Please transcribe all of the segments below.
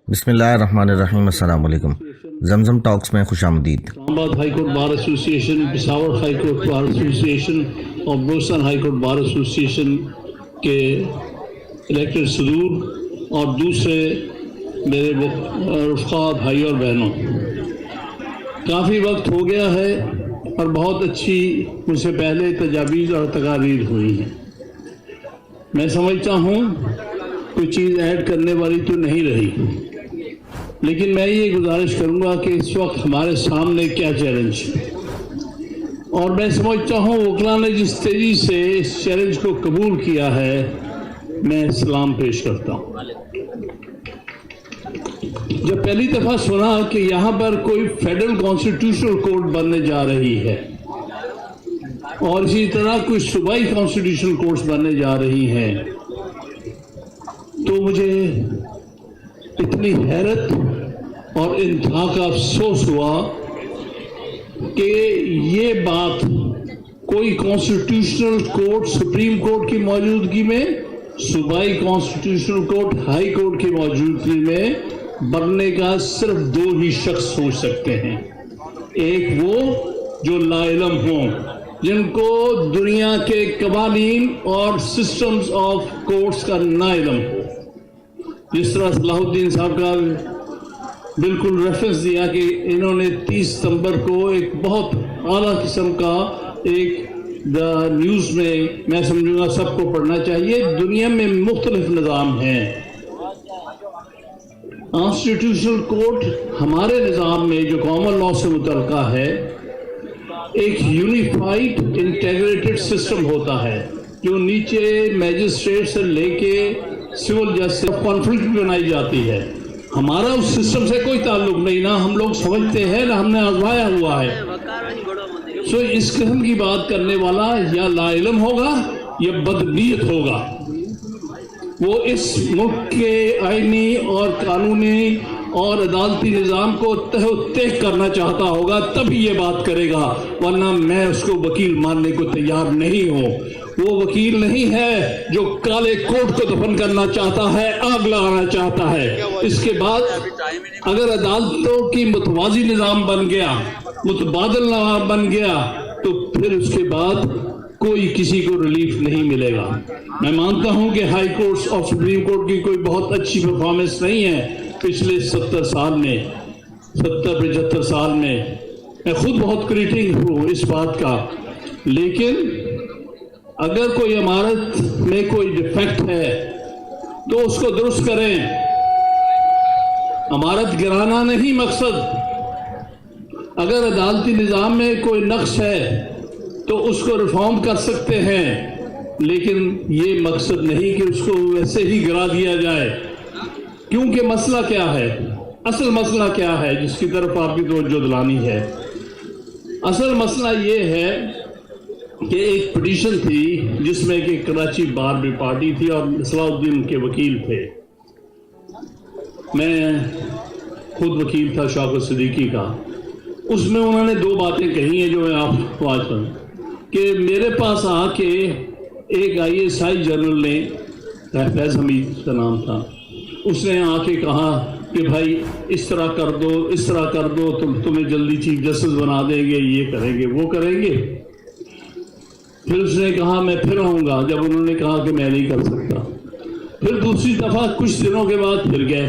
بسم اللہ الرحمن الرحیم۔ السلام علیکم۔ زمزم ٹاکس میں خوش آمدید۔ اسلام آباد ہائی کورٹ بار ایسوسی ایشن، پشاور ہائی کورٹ بار ایسوسی ایشن اور بلوچستان ہائی کورٹ بار ایسوسی ایشن کے الیکٹڈ صدور اور دوسرے میرے رفقا بھائی اور بہنوں، کافی وقت ہو گیا ہے اور بہت اچھی مجھ سے پہلے تجاویز اور تقاریر ہوئی ہیں۔ میں سمجھتا ہوں کوئی چیز ایڈ کرنے والی تو نہیں رہی، لیکن میں یہ گزارش کروں گا کہ اس وقت ہمارے سامنے کیا چیلنج ہے، اور میں سمجھتا ہوں وکلاء نے جس تیزی سے اس چیلنج کو قبول کیا ہے، میں سلام پیش کرتا ہوں۔ جب پہلی دفعہ سنا کہ یہاں پر کوئی فیڈرل کانسٹیٹیوشنل کورٹ بننے جا رہی ہے اور اسی طرح کوئی صوبائی کانسٹیٹیوشنل کورٹس بننے جا رہی ہیں، تو مجھے اتنی حیرت اور انتہا کا افسوس ہوا کہ یہ بات کوئی کانسٹیٹیوشنل کورٹ سپریم کورٹ کی موجودگی میں، صوبائی کانسٹیٹیوشنل کورٹ ہائی کورٹ کی موجودگی میں بننے کا صرف دو ہی شخص سوچ سکتے ہیں۔ ایک وہ جو لا علم ہوں، جن کو دنیا کے قوانین اور سسٹمز آف کورٹس کا نا علم ہو، جس طرح صلاح الدین صاحب کا بالکل ریفرنس دیا کہ انہوں نے 30 ستمبر کو ایک بہت اعلیٰ قسم کا ایک نیوز میں سمجھوں گا سب کو پڑھنا چاہیے۔ دنیا میں مختلف نظام ہیں، کانسٹیٹیوشنل کورٹ ہمارے نظام میں جو کامن لاء سے متعلقہ ہے ایک یونیفائڈ انٹیگریٹڈ سسٹم ہوتا ہے، جو نیچے میجسٹریٹ سے لے کے سول جسٹس کانفلکٹ بنائی جاتی ہے۔ ہمارا اس سسٹم سے کوئی تعلق نہیں، نہ ہم لوگ سمجھتے ہیں نہ ہم نے آزمایا ہوا ہے۔ سو اس قسم کی بات کرنے والا یا لا علم ہوگا یا بدنیت ہوگا، وہ اس ملک کے آئینی اور قانونی اور عدالتی نظام کو تہ و تیغ کرنا چاہتا ہوگا، تبھی یہ بات کرے گا، ورنہ میں اس کو وکیل ماننے کو تیار نہیں ہوں۔ وہ وکیل نہیں ہے جو کالے کوٹ کو دفن کرنا چاہتا ہے، آگ لگانا چاہتا ہے۔ اس کے بعد اگر عدالتوں کی متوازی نظام بن گیا، متبادل نظام بن گیا، تو پھر اس کے بعد کوئی کسی کو ریلیف نہیں ملے گا۔ میں مانتا ہوں کہ ہائی کورٹس اور سپریم کورٹ کی کوئی بہت اچھی پرفارمنس نہیں ہے پچھلے 70 سال میں، 75 سال میں خود بہت کریٹک ہوں اس بات کا، لیکن اگر کوئی عمارت میں کوئی ڈیفیکٹ ہے تو اس کو درست کریں۔ عمارت گرانا نہیں مقصد۔ اگر عدالتی نظام میں کوئی نقص ہے تو اس کو ریفارم کر سکتے ہیں، لیکن یہ مقصد نہیں کہ اس کو ویسے ہی گرا دیا جائے۔ کیونکہ مسئلہ کیا ہے، اصل مسئلہ کیا ہے جس کی طرف آپ کی توجہ دلانی ہے؟ اصل مسئلہ یہ ہے کہ ایک پٹیشن تھی جس میں کہ کراچی بار بھی پارٹی تھی اور صلاح الدین کے وکیل تھے، میں خود وکیل تھا شوکت صدیقی کا۔ اس میں انہوں نے دو باتیں کہی ہیں جو میں آپ کو آج کروں کہ میرے پاس آ کے ایک ISI جنرل نے، فیض حمید کا نام تھا، اس نے آ کے کہا کہ بھائی اس طرح کر دو، اس طرح کر دو، تمہیں جلدی چیف جسٹس بنا دیں گے، یہ کریں گے وہ کریں گے۔ پھر اس نے کہا میں پھر آؤں گا، جب انہوں نے کہا کہ میں نہیں کر سکتا۔ پھر دوسری دفعہ کچھ دنوں کے بعد پھر گئے،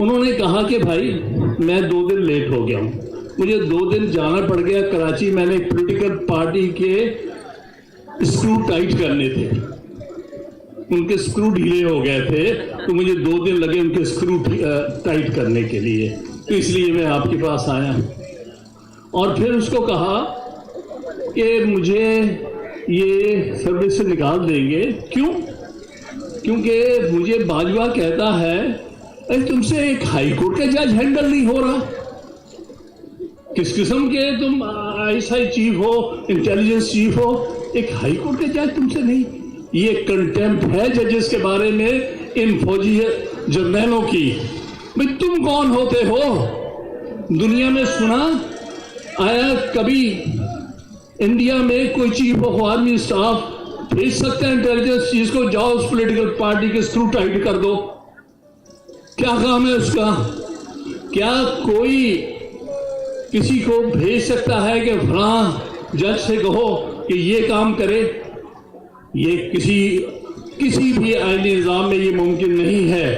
انہوں نے کہا کہ بھائی میں 2 دن لیٹ ہو گیا ہوں، مجھے 2 دن جانا پڑ گیا کراچی، میں نے پولیٹیکل پارٹی کے اسکرو ٹائٹ کرنے تھے، ان کے اسکرو ڈھیلے ہو گئے تھے، تو مجھے 2 دن لگے ان کے اسکرو ٹائٹ کرنے کے لیے، تو اس لیے میں آپ کے پاس آیا۔ اور پھر اس کو کہا کہ مجھے یہ سروس سے نکال دیں گے، کیوں؟ کیونکہ مجھے باجوہ کہتا ہے تم سے ایک ہائی کورٹ کا جج ہینڈل نہیں ہو رہا۔ کس قسم کے تم ISI چیف ہو، انٹیلیجنس چیف ہو، ایک ہائی کورٹ کا جج تم سے نہیں؟ یہ کنٹیمپٹ ہے ججز کے بارے میں ان فوجی جرنیلوں کی۔ بھئی تم کون ہوتے ہو؟ دنیا میں سنا آیا کبھی انڈیا میں کوئی چیف آف آرمی اسٹاف بھیج سکتا ہے انٹیلیجنس چیز کو، جاؤ اس پولیٹیکل پارٹی کے اسکرو ٹائٹ کر دو؟ کیا کام ہے اس کا؟ کیا کوئی کسی کو بھیج سکتا ہے کہ فلاں جج سے کہو کہ یہ کام کرے؟ یہ کسی بھی آئینی نظام میں یہ ممکن نہیں ہے.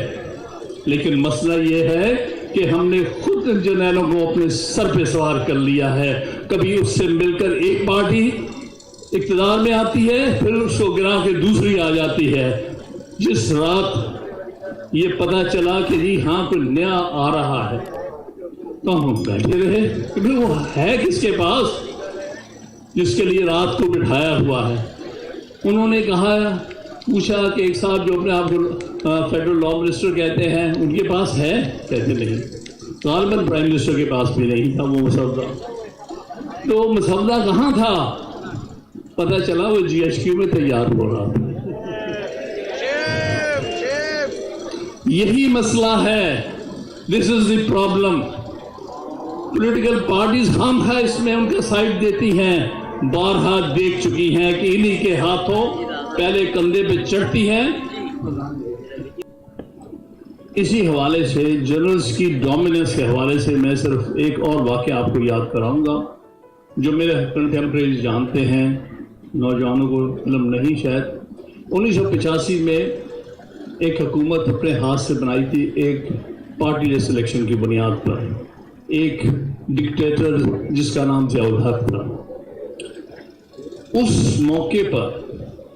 لیکن مسئلہ یہ ہے کہ ہم نے خود ان جرنیلوں کو اپنے سر پہ سوار کر لیا ہے. کبھی اس سے مل کر ایک پارٹی اقتدار میں آتی ہے، پھر اس کو گرا کے دوسری آ جاتی ہے. جس رات یہ پتا چلا کہ جی ہاں کوئی نیا آ رہا ہے تو ہم بیٹھے رہے کہ وہ ہے کس کے پاس جس کے لیے رات کو بٹھایا ہوا ہے. انہوں نے پوچھا کہ ایک صاحب جو اپنے آپ کو فیڈرل لا منسٹر کہتے ہیں ان کے پاس ہے؟ کہتے نہیں. غالباً پرائم منسٹر کے پاس بھی نہیں تھا وہ مسودہ. تو مسودہ کہاں تھا؟ پتہ چلا وہ جی ایچ کیو میں تیار ہو رہا تھا. یہی مسئلہ ہے. دس از دی پرابلم. پولیٹیکل پارٹیز ہم ہے اس میں ان کا سائڈ دیتی ہیں. بارہا دیکھ چکی ہیں کہ انہی کے ہاتھوں پہلے کندھے پہ چڑھتی ہیں. اسی حوالے سے جنرلز کی ڈومیننس کے حوالے سے میں صرف ایک اور واقعہ آپ کو یاد کراؤں گا جو میرے کنٹمپریریز جانتے ہیں، نوجوانوں کو علم نہیں شاید. 1985 میں ایک حکومت اپنے ہاتھ سے بنائی تھی ایک پارٹی لیس الیکشن کی بنیاد پر. ایک ڈکٹیٹر جس کا نام ضیاء الحق تھا. اس موقع پر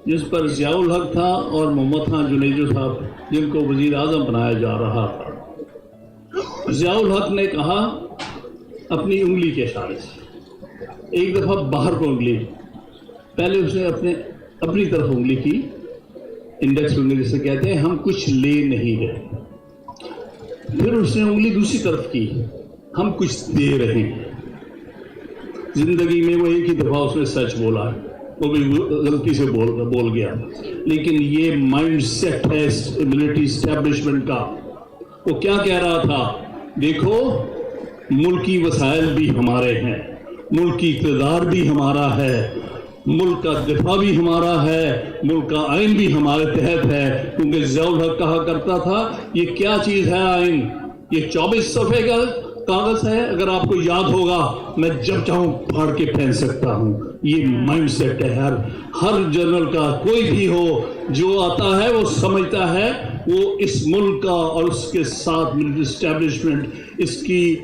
جس پر ضیاء الحق تھا اور محمد خان جنیجو صاحب جن کو وزیر اعظم بنایا جا رہا تھا، ضیاء الحق نے کہا اپنی انگلی کے اشارے سے ایک دفعہ باہر کو انگلی، پہلے اس نے اپنی طرف انگلی کی، انڈیکس انگلی سے کہتے ہیں، ہم کچھ لے نہیں رہے. پھر اس نے انگلی دوسری طرف کی، ہم کچھ دے رہے ہیں. زندگی میں وہ ایک ہی دفعہ اس نے سچ بولا ہے، وہ بھی غلطی سے بول گیا. لیکن یہ مائنڈ سیٹ ہے ملٹری اسٹیبلشمنٹ کا. وہ کیا کہہ رہا تھا؟ دیکھو ملکی وسائل بھی ہمارے ہیں، ملکی اقتدار بھی ہمارا ہے، ملک کا دفاع بھی ہمارا ہے، ملک کا آئین بھی ہمارے تحت ہے. کیونکہ ضیاء الحق کہا کرتا تھا یہ کیا چیز ہے آئین؟ یہ 24 صفحے کا کاغذ ہے، اگر آپ کو یاد ہوگا میں جب چاہوں پھاڑ کے پھینک سکتا ہوں. یہ مائنڈ سیٹ ہے ہر جنرل کا، کوئی بھی ہو جو آتا ہے وہ سمجھتا ہے وہ اس ملک کا اور اس کے ساتھ ملٹری اسٹیبلشمنٹ اس کی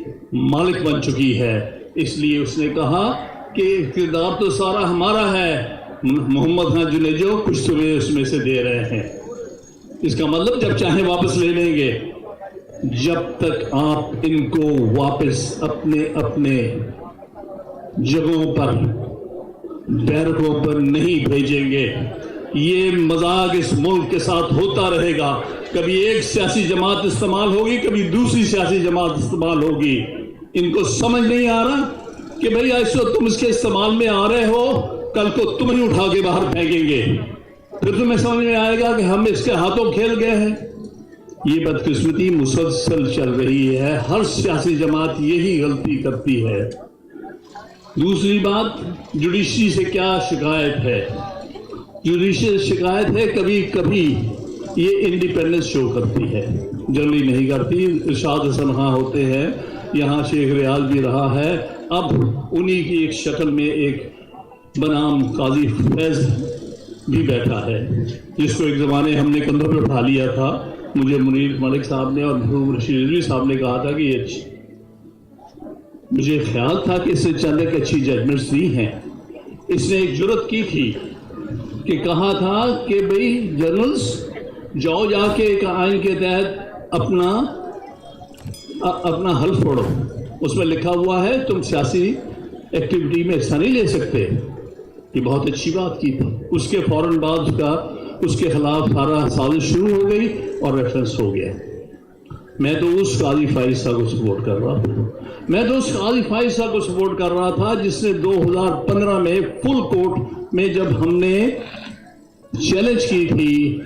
مالک بن چکی ہے. اس لیے اس نے کہا کہ اقتدار تو سارا ہمارا ہے، محمد خان جنیجو کچھ تمہیں اس میں سے دے رہے ہیں. اس کا مطلب جب چاہیں واپس لے لیں گے. جب تک آپ ان کو واپس اپنے جگہوں پر بیرکوں پر نہیں بھیجیں گے، یہ مذاق اس ملک کے ساتھ ہوتا رہے گا. کبھی ایک سیاسی جماعت استعمال ہوگی، کبھی دوسری سیاسی جماعت استعمال ہوگی. ان کو سمجھ نہیں آ رہا کہ بھئی اس وقت تم اس کے استعمال میں آ رہے ہو، کل کو تم ہی اٹھا کے باہر پھینکیں گے. پھر تمہیں سمجھ میں آئے گا کہ ہم اس کے ہاتھوں کھیل گئے ہیں. یہ بدقسمتی مسلسل چل رہی ہے. ہر سیاسی جماعت یہی غلطی کرتی ہے. دوسری بات، جوڈیشری سے کیا شکایت ہے؟ جوڈیشری شکایت ہے کبھی کبھی یہ انڈیپینڈنس شو کرتی ہے، جنرلی نہیں کرتی. ارشاد حسن خان ہوتے ہیں، یہاں شیخ ریاض بھی رہا ہے. اب انہی کی ایک شکل میں ایک بنام قاضی فیض بھی بیٹھا ہے جس کو ایک زمانے ہم نے کندھوں پہ اٹھا لیا تھا. مجھے منیر ملک صاحب نے اور محبوب رشید رضوی صاحب نے کہا تھا کہ یہ مجھے خیال تھا کہ اس سے چند ایک اچھی ججمنٹس دی ہیں. اس نے ایک جرت کی تھی کہ کہا تھا کہ بھئی جنرلز جاؤ جا کے ایک آئین کے تحت اپنا حلف پڑھو، اس میں لکھا ہوا ہے تم سیاسی ایکٹیویٹی میں حصہ نہیں لے سکتے. یہ بہت اچھی بات کی تھی. اس کے فوراً بعد اس کے خلاف سارا سازش شروع ہو گئی اور ریفرنس ہو گیا. میں تو اس قاضی فائز صاحب کو سپورٹ کر رہا تھا. میں تو اس قاضی فائز صاحب کو سپورٹ کر رہا تھا جس نے 2015 میں فل کورٹ میں جب ہم نے چیلنج کی تھی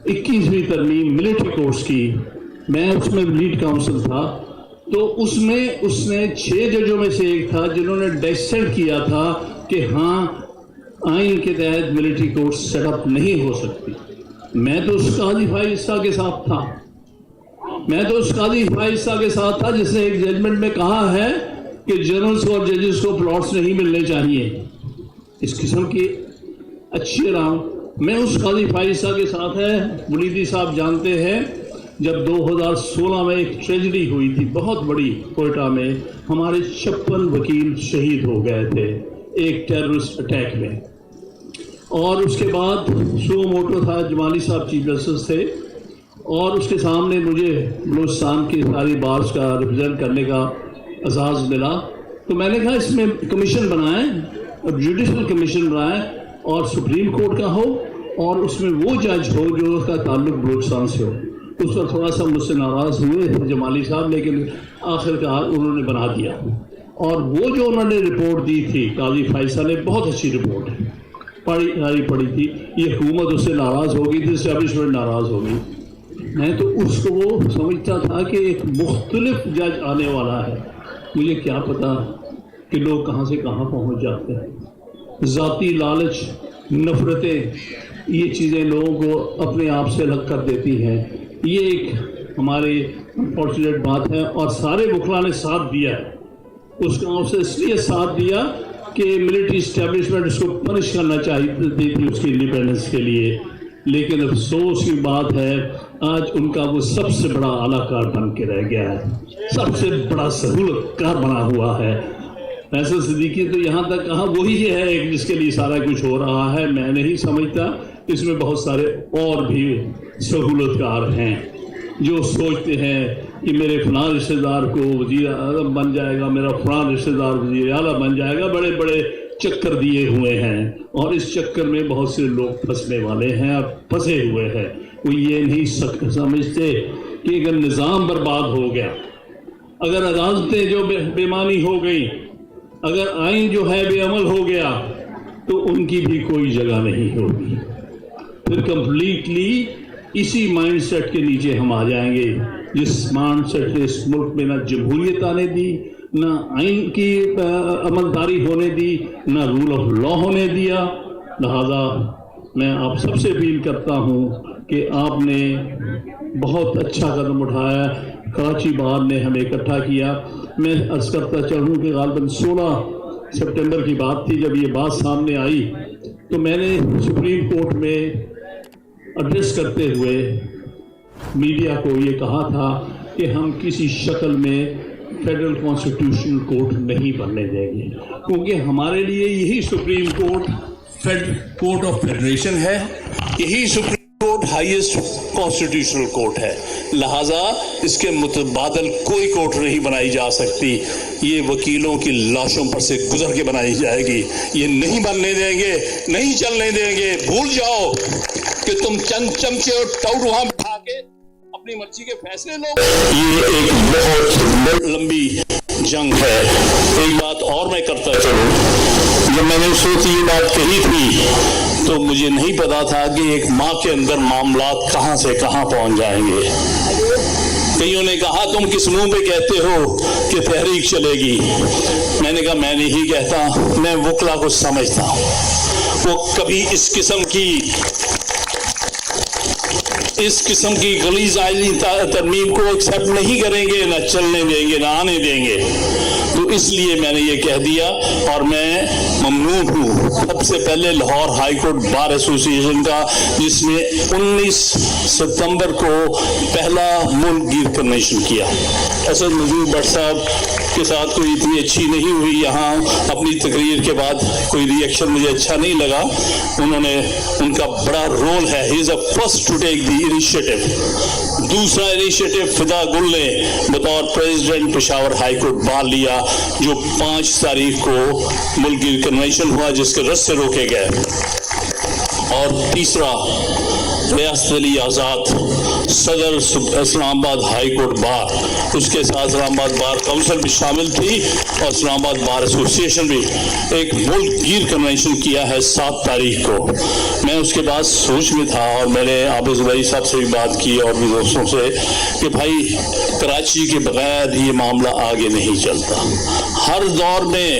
21ویں ترمیم ملٹری کورٹس کی، میں اس میں لیڈ کاؤنسل تھا. تو اس میں اس نے 6 ججوں میں سے ایک تھا جنہوں نے ڈیسنٹ کیا تھا کہ ہاں آئین کے تحت ملٹری کورٹ سیٹ اپ نہیں ہو سکتی. میں تو اس قاضی فائز صاحب کے ساتھ تھا. میں تو اس قاضی فائزہ کے ساتھ تھا جس نے ایک ججمنٹ میں کہا ہے کہ جنرلز کو اور ججز کو پلاٹس نہیں ملنے چاہیے. اس قسم کی اچھی رام میں اس قاضی فائزہ کے ساتھ ہے. ولیدی صاحب جانتے ہیں جب 2016 میں ایک ٹریجڈی ہوئی تھی بہت بڑی کوئٹہ میں, ہمارے 56 وکیل شہید ہو گئے تھے ایک ٹیررسٹ اٹیک میں. اور اس کے بعد سو موٹو تھا, جمالی صاحب چیف جسٹس تھے, اور اس کے سامنے مجھے بلوچستان کی ساری بارز کا ریپرزینٹ کرنے کا اعزاز ملا. تو میں نے کہا اس میں کمیشن بنائیں, جوڈیشل کمیشن بنائیں اور سپریم کورٹ کا ہو, اور اس میں وہ جج ہو جو اس کا تعلق بلوچستان سے ہو. اس پر تھوڑا سا مجھ سے ناراض ہوئے جمالی صاحب, لیکن آخرکار انہوں نے بنا دیا. اور وہ جو انہوں نے رپورٹ دی تھی قاضی فائزہ نے, بہت اچھی رپورٹ ہے, پڑھی تھی. یہ حکومت اس سے ناراض ہوگی تھی, اسٹیبلشمنٹ ناراض ہوگی. میں تو اس کو وہ سمجھتا تھا کہ ایک مختلف جج آنے والا ہے. مجھے کیا پتا کہ لوگ کہاں سے کہاں پہنچ جاتے ہیں. ذاتی لالچ, نفرتیں, یہ چیزیں لوگوں کو اپنے آپ سے الگ کر دیتی ہیں. یہ ایک ہماری انفارچونیٹ بات ہے, اور سارے وکلاء نے ساتھ دیا ہے. اس کا اس نے اس لیے ساتھ دیا کہ ملٹری اسٹیبلشمنٹ اس کو پنش کرنا چاہتی تھی اس کی انڈیپینڈنس کے لیے. لیکن افسوس کی بات ہے آج ان کا وہ سب سے بڑا اعلیٰ کار بن کے رہ گیا ہے, سب سے بڑا سہولت کار بنا ہوا ہے. فیصل صدیقی تو یہاں تک کہا وہی ہے ایک جس کے لیے سارا کچھ ہو رہا ہے. میں نہیں سمجھتا, اس میں بہت سارے اور بھی سہولت کار ہیں جو سوچتے ہیں کہ میرے فلاں رشتہ دار کو وزیر اعظم بن جائے گا, میرا فلاں رشتہ دار وزیر اعلیٰ بن جائے گا. بڑے بڑے چکر دیے ہوئے ہیں, اور اس چکر میں بہت سے لوگ پھنسنے والے ہیں اور پھنسے ہوئے ہیں. وہ یہ نہیں سمجھتے کہ اگر نظام برباد ہو گیا, اگر عدالتیں جو بےمانی ہو گئی, اگر آئین جو ہے بے عمل ہو گیا, تو ان کی بھی کوئی جگہ نہیں ہوگی. پھر کمپلیٹلی اسی مائنڈ سیٹ کے نیچے ہم آ جائیں گے جس مائنڈ سیٹ نے اس ملک میں نہ جمہوریت آنے دی, نہ آئین کی عملداری ہونے دی, نہ رول آف لا ہونے دیا. لہذا میں آپ سب سے اپیل کرتا ہوں کہ آپ نے بہت اچھا قدم اٹھایا. کراچی بار نے ہمیں اکٹھا کیا. میں عرض کرتا چلوں کہ غالباً 16 سپٹمبر کی بات تھی جب یہ بات سامنے آئی, تو میں نے سپریم کورٹ میں ایڈریس کرتے ہوئے میڈیا کو یہ کہا تھا کہ ہم کسی شکل میں فیڈرل کانسٹیٹیوشنل کورٹ نہیں بننے دیں گے, کیونکہ ہمارے لیے یہی supreme court court of federation ہے, یہی supreme court highest constitutional court ہے. لہٰذا اس کے متبادل کوئی کورٹ نہیں بنائی جا سکتی. یہ وکیلوں کی لاشوں پر سے گزر کے بنائی جائے گی. یہ نہیں بننے دیں گے, نہیں چلنے دیں گے. بھول جاؤ کہ تم چند چمچے اور ٹاؤٹ وہاں بٹھا کے اپنی مرضی کے فیصلے لو. یہ ایک بہت لمبی جنگ ہے. ایک بات اور میں کرتا چلوں, جب میں نے اس وقت یہ بات کہی تھی تو مجھے نہیں پتا تھا کہ ایک ماہ کے اندر معاملات کہاں سے کہاں پہنچ جائیں گے. کئیوں نے کہا تم کس منہ پہ کہتے ہو کہ تحریک چلے گی. میں نے کہا میں نہیں کہتا, میں وکلا کو سمجھتا ہوں. وہ کبھی اس قسم کی غلیظ آئینی ترمیم کو ایکسیپٹ نہیں کریں گے, نہ چلنے دیں گے, نہ آنے دیں گے. تو اس لیے میں نے یہ کہہ دیا, اور میں ممنون ہوں سب سے پہلے لاہور ہائی کورٹ بار ایسوسی ایشن کا, جس نے 19 ستمبر کو پہلا ملک گیر کنونشن کیا. اسد نذیر بٹ صاحب کے ساتھ کوئی اتنی اچھی نہیں ہوئی یہاں. اپنی تقریر کے بعد کوئی ری ایکشن مجھے اچھا نہیں لگا. ان کا بڑا رول ہے. He is a first to take the initiative. دوسرا انیشیٹو فدا گل نے بطور president Peshawar high court bar لیا, جو 5 تاریخ کو ملک گیر کنونشن ہوا جس کے رستے روکے گئے. اور تیسرا ریاست علی آزاد صدر اسلام آباد ہائی کورٹ بار, اس کے ساتھ اسلام آباد بار کونسل بھی شامل تھی, اور اسلام آباد بار ایسوسی ایشن بھی ایک ملک گیر کنونشن کیا ہے 7 تاریخ کو. میں اس کے بعد سوچ میں تھا, اور میں نے عابد زبیری صاحب سے بھی بات کی اور بھی دوستوں سے, کہ بھائی کراچی کے بغیر یہ معاملہ آگے نہیں چلتا. ہر دور میں